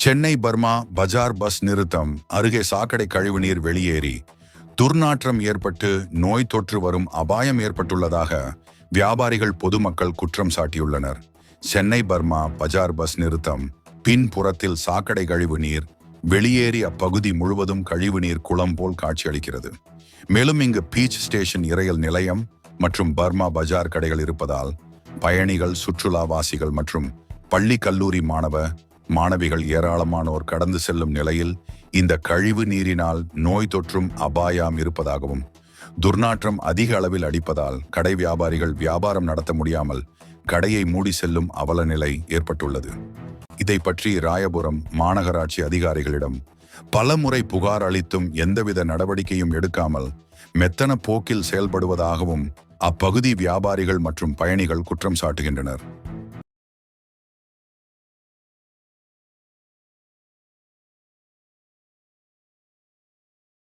Chennai Burma பஜார் bus நிறுத்தம் அருகே சாக்கடை கழிவுநீர் வெளியேறி துர்நாற்றம் ஏற்பட்டு நோய் தொற்று வரும் அபாயம் ஏற்பட்டுள்ளதாக வியாபாரிகள் பொதுமக்கள் குற்றம் சாட்டியுள்ளனர். சென்னை பர்மா பஜார் பஸ் நிறுத்தம் பின்புறத்தில் சாக்கடை கழிவுநீர் வெளியேறி அப்பகுதி முழுவதும் கழிவுநீர் குளம் போல் காட்சியளிக்கிறது. மேலும் இங்கு பீச் ஸ்டேஷன் இரயில் நிலையம் மற்றும் பர்மா பஜார் கடைகள் இருப்பதால் பயணிகள், சுற்றுலாவாசிகள் மற்றும் பள்ளி கல்லூரி மாணவிகள் ஏராளமானோர் கடந்து செல்லும் நிலையில் இந்த கழிவு நீரினால் நோய் தொற்றும் அபாயம் இருப்பதாகவும் துர்நாற்றம் அதிக அளவில் அடிப்பதால் கடை வியாபாரிகள் வியாபாரம் நடத்த முடியாமல் கடையை மூடி செல்லும் அவல நிலை ஏற்பட்டுள்ளது. இதை பற்றி ராயபுரம் மாநகராட்சி அதிகாரிகளிடம் பலமுறை புகார் அளித்தும் எந்தவித நடவடிக்கையும் எடுக்காமல் மெத்தன போக்கில் செயல்படுவதாகவும் அப்பகுதி வியாபாரிகள் மற்றும் பயணிகள் குற்றம் சாட்டுகின்றனர்.